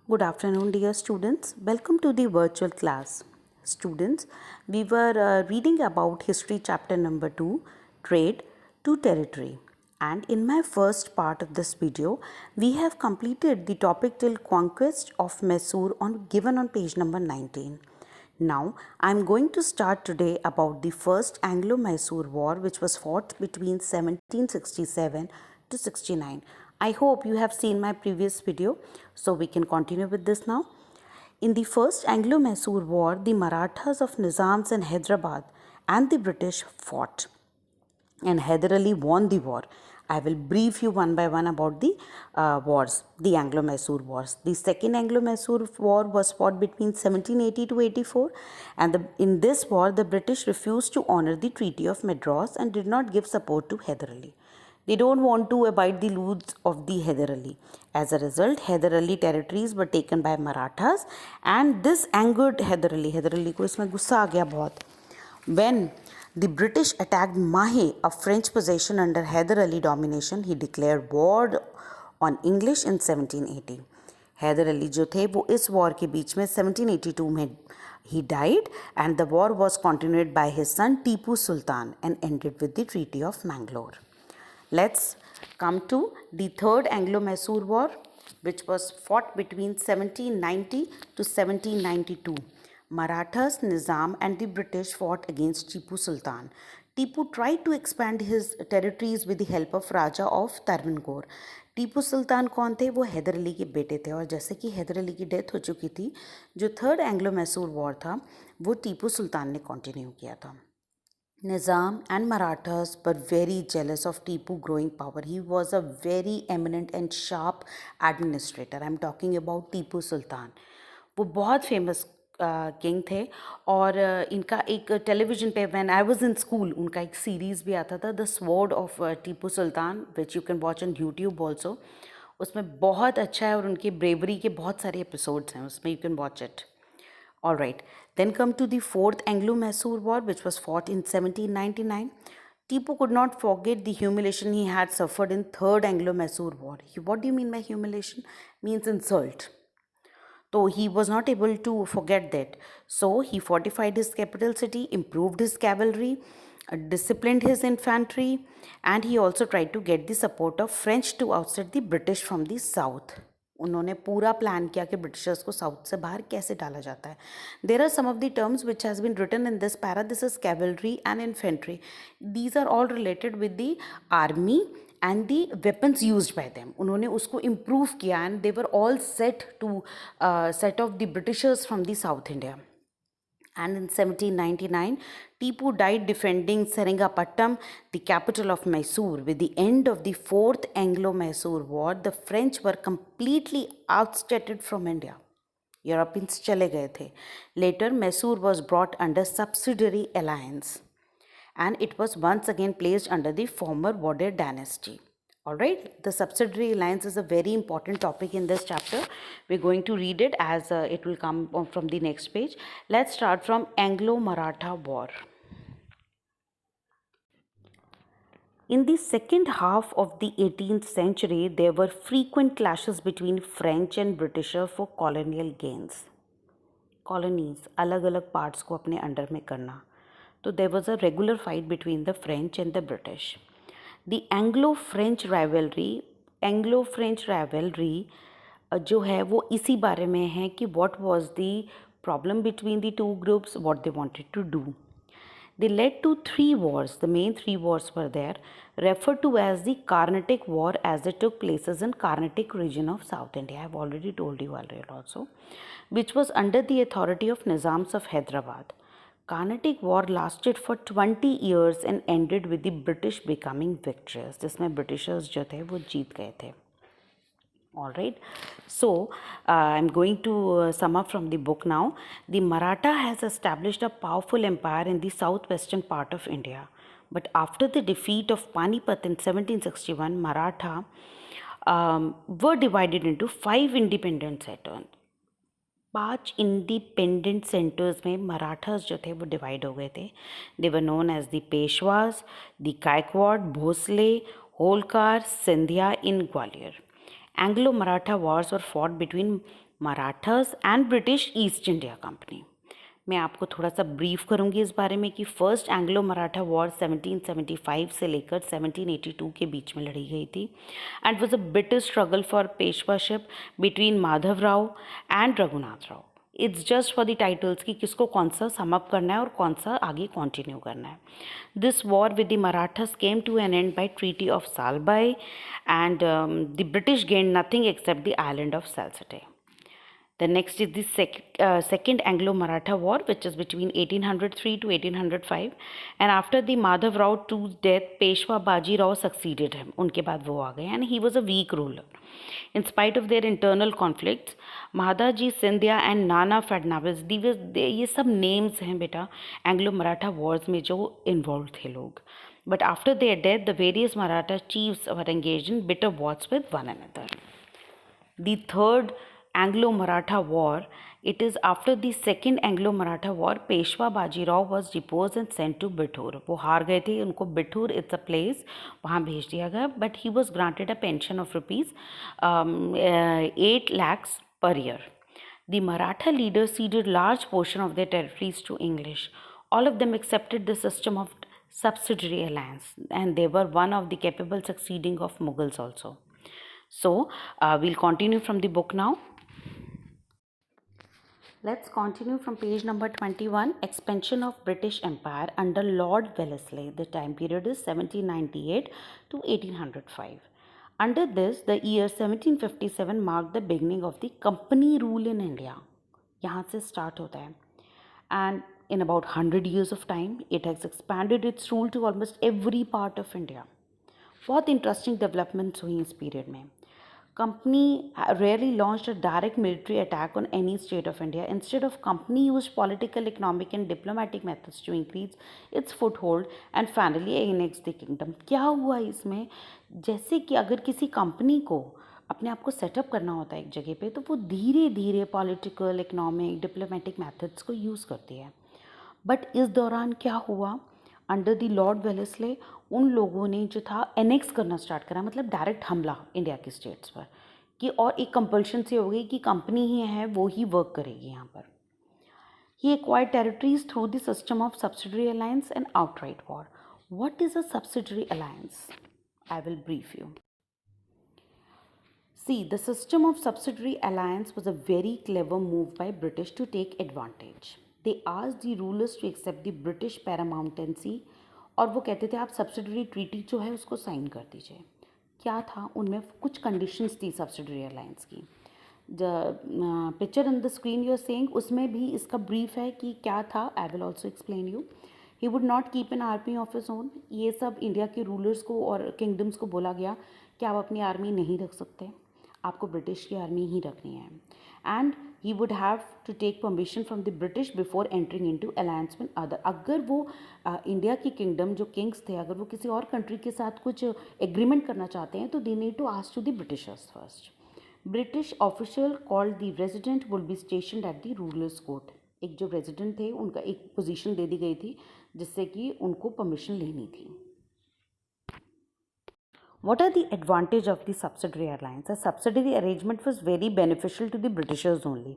Good afternoon, dear students. Welcome to the virtual class. Students, we were reading about history chapter number 2, trade to territory. And in my first part of this video, we have completed the topic till conquest of Mysore given on page number 19. Now, I am going to start today about the first Anglo-Mysore War, which was fought between 1767 to 69. I hope you have seen my previous video, so we can continue with this now. In the first Anglo-Mysore War, the Marathas of Nizams and Hyderabad and the British fought, and Hyder Ali won the war. I will brief you one by one about the wars, the Anglo-Mysore wars. The second Anglo-Mysore war was fought between 1780 to 84, and in this war, the British refused to honor the Treaty of Madras and did not give support to Hyder Ali. They don't want to abide the rules of the Hyder Ali. As a result, Hyder Ali territories were taken by Marathas, and this angered Hyder Ali. Hyder Ali को इसमें गुस्सा आ गया बहुत. When the British attacked Mahe, a French possession under Hyder Ali domination, he declared war on English in 1780. Haider Ali जो थे वो इस war के बीच में 1782 में he died, and the war was continued by his son Tipu Sultan and ended with the Treaty of Mangalore. Let's come to the third Anglo-Mysore War, which was fought between 1790 to 1792. Marathas, Nizam and the British fought against Tipu Sultan. Tipu tried to expand his territories with the help of Raja of Tarvancore. Tipu Sultan कौन थे? वो हैदर अली के बेटे थे, और जैसे कि हैदर अली की डेथ हो चुकी थी, जो थर्ड एंग्लो मैसूर वॉर था वो टीपू सुल्तान ने कंटिन्यू किया था. Nizam and Marathas were very jealous of Tipu growing power. He was a very eminent and sharp administrator. I'm talking about Tipu Sultan. वो बहुत फेमस किंग थे, और इनका एक टेलीविज़न पे when I was in school उनका एक series भी आता था, the sword of Tipu Sultan, which you can watch on YouTube also. उसमें बहुत अच्छा है, और उनकी ब्रेवरी के बहुत सारे एपिसोड्स हैं उसमें, you can watch it. Alright, then come to the fourth Anglo-Mysore War, which was fought in 1799. Tipu could not forget the humiliation he had suffered in third Anglo-Mysore War. What do you mean by humiliation? Means insult. So he was not able to forget that. So he fortified his capital city, improved his cavalry, disciplined his infantry, and he also tried to get the support of French to oust the British from the south. उन्होंने पूरा plan किया कि Britishers को south से बाहर कैसे डाला जाता है. There are some of the terms which has been written in this para. This is cavalry and infantry. These are all related with the army and the weapons used by them. उन्होंने उसको improve किया, and they were all set to set off the Britishers from the South India. And in 1799, Tipu died defending Seringapatam, the capital of Mysore. With the end of the Fourth Anglo-Mysore War, the French were completely ousted from India. Europeans chale gaye the. Later, Mysore was brought under subsidiary alliance, and it was once again placed under the former Wadar dynasty. Alright, the subsidiary alliance is a very important topic in this chapter. We're going to read it as it will come from the next page. Let's start from Anglo-Maratha War. In the second half of the 18th century, there were frequent clashes between French and Britishers for colonial gains. Colonies, अलग-अलग parts को अपने under में करना. So there was a regular fight between the French and the British. The Anglo-French rivalry जो है वो इसी बारे में है कि what was the problem between the two groups, what they wanted to do. They led to three wars. The main three wars were there, referred to as the Carnatic War, as it took places in Carnatic region of South India. I have already told you already also, which was under the authority of Nizams of Hyderabad. Carnatic War lasted for 20 years and ended with the British becoming victorious. जिसमें Britishers जो थे वो जीत गए थे. Alright, so I'm going to sum up from the book now. The Maratha has established a powerful empire in the southwestern part of India. But after the defeat of Panipat in 1761, Maratha were divided into 5 independent centers. 5 independent centres में मराठास जो थे वो divide हो गए थे. They were known as the Peshwas, the Gaikwad, Bhonsle, Holkar, Scindia in Gwalior. Anglo-Maratha wars were fought between Marathas and British East India company. मैं आपको थोड़ा सा ब्रीफ करूंगी इस बारे में कि फर्स्ट एंग्लो मराठा वॉर 1775 से लेकर 1782 के बीच में लड़ी गई थी and was a bitter struggle for Peshwaship between Madhav Rao and Raghunath Rao. It's just for the titles कि किसको कौन सा सम अप करना है और कौन सा आगे कंटिन्यू करना है। This war with the Marathas came to an end by treaty of Salbai and the British gained nothing except the island of Salsette. The next is the Second Anglo-Maratha War, which is between 1803 to 1805. And after the Madhav Rao II's death, Peshwa Baji Rao succeeded him. उनके बाद वो आ गए and he was a weak ruler. In spite of their internal conflicts, Mahadaji Scindia and Nana Fadnavis, ये सब names हैं बेटा Anglo-Maratha wars में जो involved थे लोग. But after their death, the various Maratha chiefs were engaged in bitter wars with one another. The third Anglo-Maratha War, it is after the second Anglo-Maratha War, Peshwa Bajirao was deposed and sent to Bithur. वो हार गए थे, उनको Bithoor it's a place वहाँ भेज दिया गया, but he was granted a pension of rupees 8 lakhs per year. The Maratha leaders ceded large portion of their territories to English. All of them accepted the system of subsidiary alliance, and they were one of the capable succeeding of Mughals also. So we'll continue from the book now. Let's continue from page number 21. Expansion of British Empire under Lord Wellesley. The time period is 1798 to 1805. Under this, the year 1757 marked the beginning of the company rule in India. यहाँ से start होता है. And in about 100 years of time, it has expanded its rule to almost every part of India. बहुत interesting developments हुई इस period में. Company rarely launched a direct military attack on any state of India. Instead of company used political, economic and diplomatic methods to increase its foothold and finally annex the kingdom. क्या हुआ इसमें, जैसे कि अगर किसी company को अपने आप को सेटअप करना होता है एक जगह पे, तो वो धीरे धीरे पॉलिटिकल, इकोनॉमिक, डिप्लोमेटिक मेथड्स को यूज़ करती है. बट इस दौरान क्या हुआ, अंडर द लॉर्ड वेलेस्ले उन लोगों ने जो था एनेक्स करना स्टार्ट करा, मतलब डायरेक्ट हमला इंडिया के स्टेट्स पर, कि और एक कंपल्शन से हो गई कि कंपनी ही है वो ही वर्क करेगी यहाँ पर. He acquired territories through the system of subsidiary alliance and outright war. What is a subsidiary alliance? I will brief you. See, the system of subsidiary alliance was a very clever move by British to take advantage. They asked the rulers to accept the British paramountcy और वो कहते थे आप subsidiary treaty जो है उसको sign कर दीजिए. क्या था उनमें, कुछ कंडीशंस थी सब्सिडरी अलायंस की. The picture on the screen you are seeing, उसमें भी इसका ब्रीफ है कि क्या था. I will also explain you. He would not keep an army of his own. ये सब इंडिया के रूलर्स को और किंगडम्स को बोला गया कि आप अपनी आर्मी नहीं रख सकते, आपको ब्रिटिश की आर्मी ही रखनी है. And he would have to take permission from the British before entering into alliance with other. अगर वो इंडिया की किंगडम जो किंग्स थे, अगर वो किसी और कंट्री के साथ कुछ एग्रीमेंट करना चाहते हैं तो they need to ask to the Britishers first. British official called the resident would be stationed at the ruler's court. एक जो रेजिडेंट थे उनका एक पोजीशन दे दी गई थी जिससे कि उनको परमिशन लेनी थी. What are the advantages of the subsidiary alliance? A subsidiary arrangement was very beneficial to the Britishers only.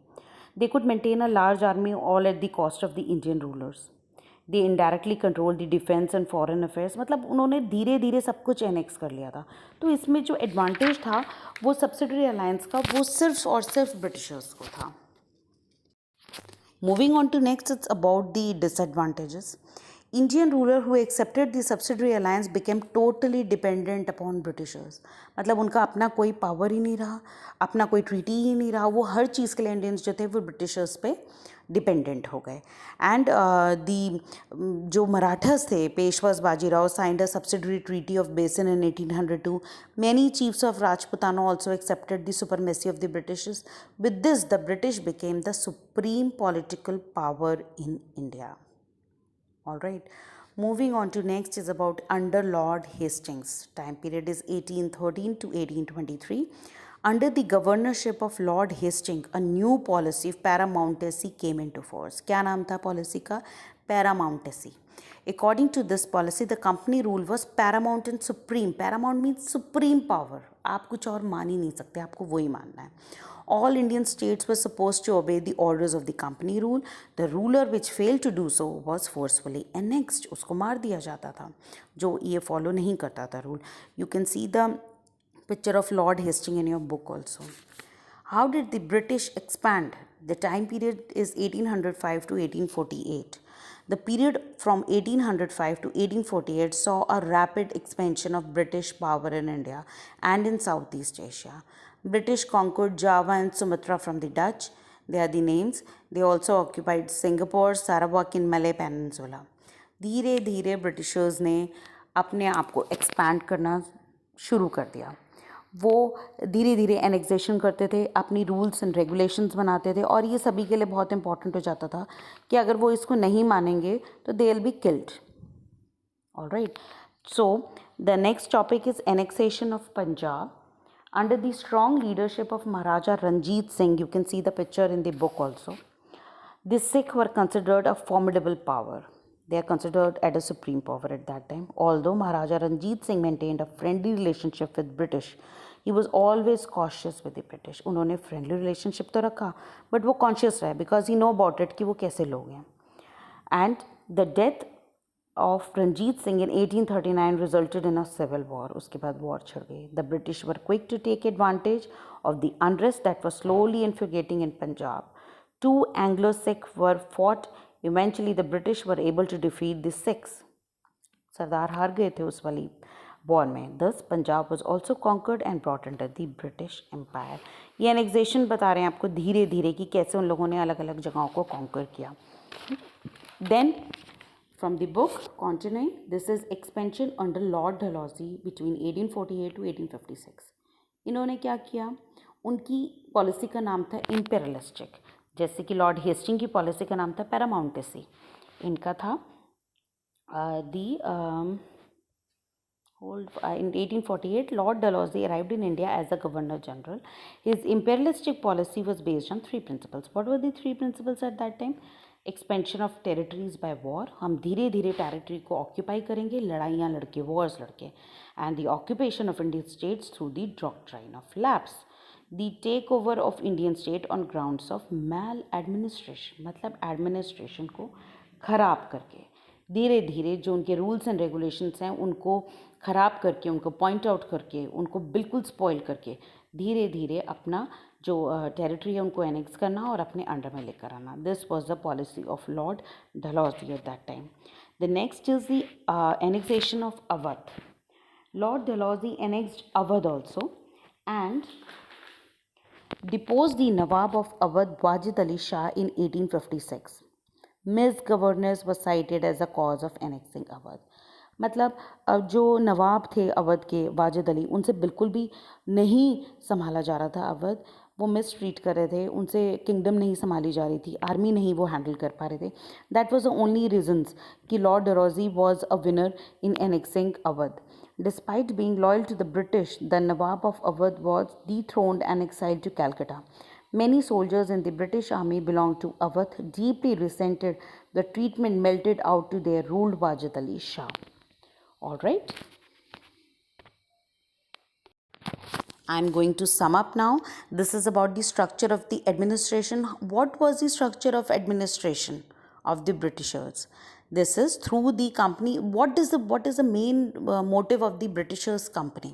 They could maintain a large army all at the cost of the Indian rulers. They indirectly controlled the defense and foreign affairs. मतलब उन्होंने धीरे धीरे सब कुछ annex कर लिया था. तो इसमें जो एडवांटेज था वो सब्सिडियरी अलायंस का, वो सिर्फ और सिर्फ ब्रिटिशर्स को था. Moving on to next, it's about the disadvantages. Indian ruler who accepted the subsidiary alliance became totally dependent upon Britishers. मतलब उनका अपना कोई पावर ही नहीं रहा, अपना कोई ट्रीटी ही नहीं रहा. वो हर चीज़ के लिए इंडियंस जो थे वो ब्रिटिशर्स पे डिपेंडेंट हो गए. एंड जो मराठास थे, Peshwas Bajirao signed a subsidiary treaty of basin in 1802. Many chiefs of Rajputana also accepted the supremacy of the Britishers. With this, the British became the supreme political power in India. All right. Moving on to next is about under Lord Hastings. Time period is 1813 to 1823. Under the governorship of Lord Hastings, a new policy of paramountcy came into force. क्या नाम था policy का? Paramountcy. According to this policy, the company rule was paramount and supreme. Paramount means supreme power. आप कुछ और मान ही नहीं सकते, आपको वही मानना है. All Indian states were supposed to obey the orders of the company rule. The ruler which failed to do so was forcefully annexed. उसको मार दिया जाता था जो ये फॉलो नहीं करता था rule. You can see the picture of Lord Hastings in your book also. How did the British expand? The time period is 1805 to 1848. The period from 1805 to 1848 saw a rapid expansion of British power in India and in Southeast Asia. British conquered Java and Sumatra from the Dutch. They are the names. They also occupied Singapore, Sarawak in Malay Peninsula. धीरे धीरे Britishers ने अपने आप को expand करना शुरू कर दिया. वो धीरे धीरे एनेक्सेशन करते थे, अपनी रूल्स एंड रेगुलेशंस बनाते थे, और ये सभी के लिए बहुत इंपॉर्टेंट हो जाता था कि अगर वो इसको नहीं मानेंगे तो they will be killed. Alright, so the next topic is annexation of Punjab under the strong leadership of Maharaja Ranjit Singh. You can see the picture in the book also. The Sikhs were considered a formidable power. They are considered as a supreme power at that time. Although Maharaja Ranjit Singh maintained a friendly relationship with British, he was always cautious with the British. उन्होंने friendly relationship तो रखा, but वो conscious रहे because he know about it कि वो कैसे लोग हैं. And the death of Ranjit Singh in 1839 resulted in a civil war. उसके बाद war छिड़ गई. The British were quick to take advantage of the unrest that was slowly infiltrating in Punjab. Two Anglo-Sikh were fought. Eventually, the British were able to defeat the Sikhs. सरदार हार गए थे उस वाली war में. Thus, Punjab was also conquered and brought under the British Empire. ये annexation बता रहे हैं आपको धीरे धीरे कि कैसे उन लोगों ने अलग अलग जगहों को conquer किया. Then, from the book, continuing, this is expansion under Lord Dalhousie between 1848 to 1856. इन्होंने क्या किया? उनकी पॉलिसी का नाम था imperialistic. जैसे कि लॉर्ड हेस्टिंग की पॉलिसी का नाम था पैरामाउंटेसी. इनका था in 1848, Lord Dalhousie arrived in India as the Governor General. His imperialistic policy was based on three principles. What were the three principles at that time? Expansion of territories by war. हम धीरे धीरे territory को occupy करेंगे, लड़ाइयाँ लड़के, wars लड़के. And the occupation of Indian states through the doctrine of lapse. The take over of Indian state on grounds of maladministration. मतलब administration को ख़राब करके धीरे धीरे जो उनके रूल्स एंड रेगुलेशंस हैं उनको ख़राब करके, उनको पॉइंट आउट करके, उनको बिल्कुल स्पॉइल करके धीरे धीरे अपना जो टेरिटरी है उनको एनेक्स करना और अपने अंडर में लेकर आना. This was the policy of Lord Dalhousie at that time. The next is the annexation of Awadh. Lord Dalhousie annexed Awadh also and deposed the Nawab of Awadh Wajid Ali Shah in 1856. Misgovernance was cited as a cause of annexing Awadh. मतलब जो नवाब थे अवध के वाजिद अली, उनसे बिल्कुल भी नहीं संभाला जा रहा था अवध. वो मिस ट्रीट कर रहे थे, उनसे किंगडम नहीं संभाली जा रही थी, आर्मी नहीं वो हैंडल कर पा रहे थे. That was the only reasons कि Lord Dalhousie was a winner in annexing Awadh. Despite being loyal to the British, the Nawab of Awadh was dethroned and exiled to Calcutta. Many soldiers in the British army belonged to Awadh deeply resented the treatment meted out to their ruled Wajid Ali Shah. Alright. I am going to sum up now. This is about the structure of the administration. What was the structure of administration of the Britishers? This is through the company. What is the main motive of the Britishers company?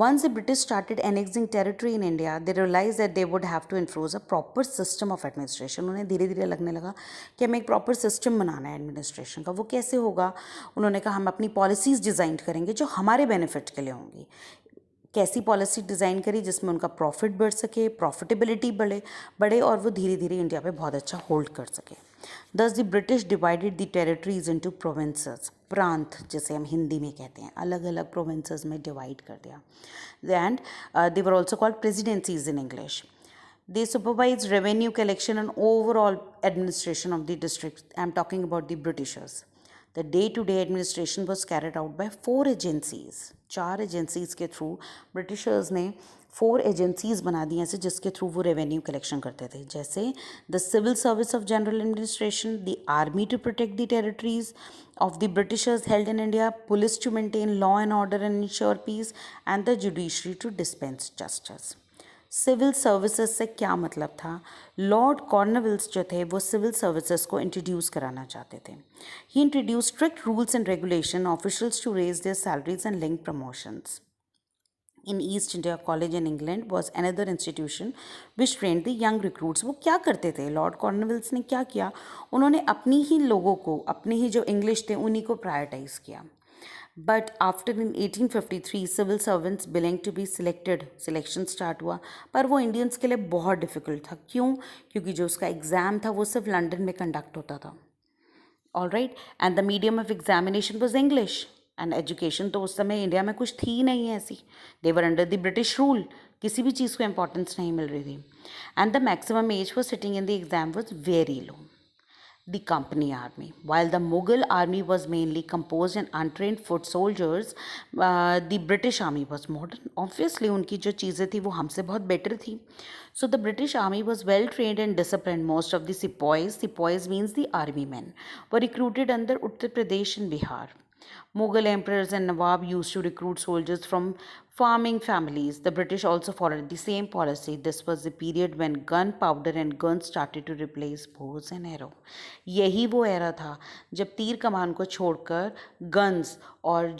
Once the British started annexing territory in India, they realized that they would have to enforce a proper system of administration. उन्हें धीरे धीरे लगने लगा कि हमें एक proper system बनाना है administration का. वो कैसे होगा? उन्होंने कहा हम अपनी पॉलिसीज़ डिज़ाइन करेंगे जो हमारे बेनिफिट के लिए होंगी. कैसी पॉलिसी डिज़ाइन करी जिसमें उनका प्रॉफिट बढ़ सके, प्रॉफिटेबिलिटी बढ़े और वो धीरे धीरे इंडिया पे बहुत अच्छा होल्ड कर सके. दस the British divided the territories into provinces. प्रांत जिसे हम हिंदी में कहते हैं, अलग अलग प्रोविंसेस में डिवाइड कर दिया. And they were also called presidencies in English. They supervised revenue collection and overall administration of the districts. I am talking about the Britishers. The day-to-day administration was carried out by 4 agencies. 4 agencies के through Britishers ने 4 agencies बना दी ऐसे जिसके through वो revenue collection करते थे. जैसे the civil service of general administration, the army to protect the territories of the Britishers held in India, police to maintain law and order and ensure peace, and the judiciary to dispense justice. Civil services से क्या मतलब था? Lord Cornwallis जो थे वो civil services को introduce कराना चाहते थे. He introduce strict rules and regulation officials to raise their salaries and link promotions. In East India College in England was another institution which trained the young recruits. वो क्या करते थे? Lord Cornwallis ने क्या किया? उन्होंने अपनी ही लोगों को, अपने ही जो इंग्लिश थे उन्हीं को प्रायोरिटाइज किया. But after in 1853 civil servants billing to be selected, selection start हुआ, पर वो इंडियंस के लिए बहुत डिफिकल्ट था. क्यों? क्योंकि जो उसका एग्ज़ाम था वो सिर्फ लंदन में कंडक्ट होता था. All right, and the medium of examination was English. And education तो उस समय इंडिया में कुछ थी ही नहीं ऐसी. They were under the British rule. किसी भी चीज़ को इंपॉर्टेंस नहीं मिल रही थी. And the maximum age for sitting in the exam was very low. The company army. While the Mughal army was mainly composed and untrained foot soldiers, the British army was modern. Obviously, उनकी जो चीज़ें थी वो हमसे बहुत better थी. So the British army was well trained and disciplined. Most of the sepoys means the army men, were recruited under Uttar Pradesh and Bihar. Mughal emperors and Nawab used to recruit soldiers from farming families. The British also followed the same policy. This was the period when gunpowder and guns started to replace bows and arrow. यही वो era था जब तीर कमान को छोड़कर guns और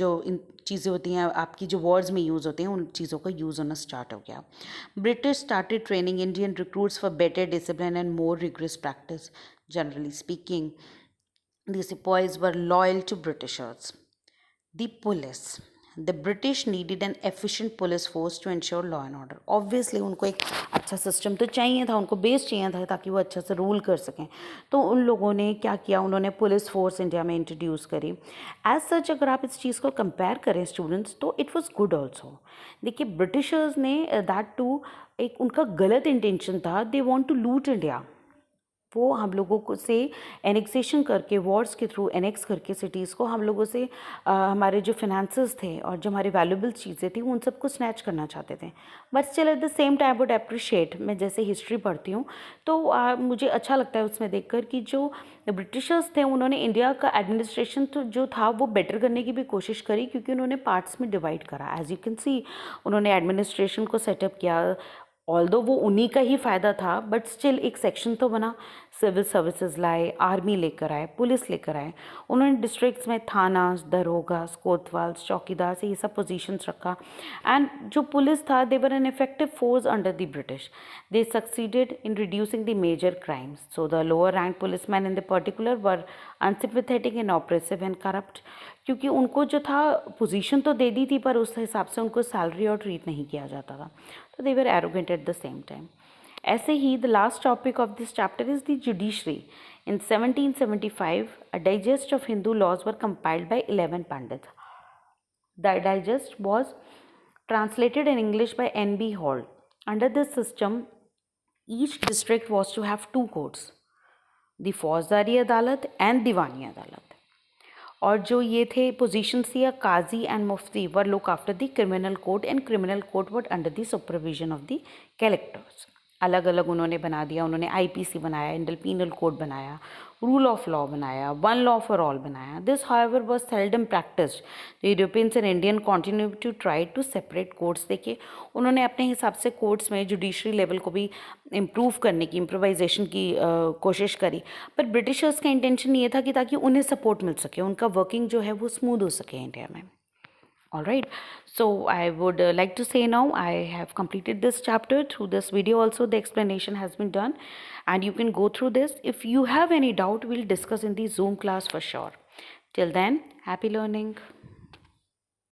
जो इन चीज़ें होती हैं आपकी जो वॉर्स में यूज़ होती हैं उन चीज़ों का यूज़ होना स्टार्ट हो गया. British started training Indian recruits for better discipline and more rigorous practice. Generally speaking, the sepoys were loyal to Britishers. The police. The British needed an efficient police force to ensure law and order. Obviously उनको एक अच्छा system तो चाहिए था, उनको base चाहिए था ताकि वो अच्छा से रूल कर सकें. तो उन लोगों ने क्या किया? उन्होंने पुलिस फोर्स इंडिया में इंट्रोड्यूस करी. एज सच अगर आप इस चीज़ को कंपेयर करें स्टूडेंट्स तो इट वॉज गुड ऑल्सो. देखिए ब्रिटिशर्स ने दैट टू एक उनका गलत इंटेंशन था. They want to loot India. वो हम लोगों को से एनेक्सेशन करके वॉर्स के थ्रू एनेक्स करके सिटीज़ को हम लोगों से हमारे जो फिनेंसेस थे और जो हमारी वैल्यूबल चीज़ें थी उन सबको स्नैच करना चाहते थे. But still at the same time would appreciate, मैं जैसे हिस्ट्री पढ़ती हूँ तो मुझे अच्छा लगता है उसमें देखकर कि जो ब्रिटिशर्स थे उन्होंने इंडिया का एडमिनिस्ट्रेशन तो जो था वो बेटर करने की भी कोशिश करी, क्योंकि उन्होंने पार्ट्स में डिवाइड करा. एज यू कैन सी उन्होंने एडमिनिस्ट्रेशन को सेटअप किया. ऑल्दो वो उन्हीं का ही फ़ायदा था बट स्टिल एक सेक्शन तो बना. सिविल सर्विसेज लाए, आर्मी लेकर आए, पुलिस लेकर आए. उन्होंने डिस्ट्रिक्ट्स में थानास, दरोगास, कोतवाल्स, चौकीदार से ये सब पोजीशंस रखा. एंड जो पुलिस था they were an effective force under the British. They succeeded in reducing the major crimes. So the lower rank policeman in the particular were unsympathetic and oppressive and corrupt. क्योंकि उनको जो था position तो दे दी थी पर उस हिसाब से उनको सैलरी और ट्रीट नहीं किया जाता था. तो they were arrogant at the same time. ऐसे ही the last topic of this chapter is the judiciary. In 1775, a digest of Hindu laws were compiled by 11 Pandits. The digest was translated in English by N.B. Hall. Under this system, each district was to have two courts, the फौजदारी अदालत and दीवानी अदालत. और जो ये थे positions थी, qazi and mufti were look after the criminal court and criminal court would under the supervision of the collectors. अलग अलग उन्होंने बना दिया. उन्होंने आईपीसी बनाया, इंडियन पीनल कोड बनाया, रूल ऑफ लॉ बनाया, वन लॉ फॉर ऑल बनाया. This however was seldom practised. The Europeans and Indian continue to try to separate courts. देखिए उन्होंने अपने हिसाब से कोर्ट्स में जुडिशरी लेवल को भी इम्प्रूव करने की, इम्प्रोवाइजेशन की कोशिश करी. पर ब्रिटिशर्स का इंटेंशन ये था कि ताकि उन्हें सपोर्ट मिल सके, उनका वर्किंग जो है वो स्मूथ हो सके इंडिया में. All right, so I would like to say now I have completed this chapter. Through this video also the explanation has been done and you can go through this. If you have any doubt, we'll discuss in the Zoom class for sure. Till then, happy learning.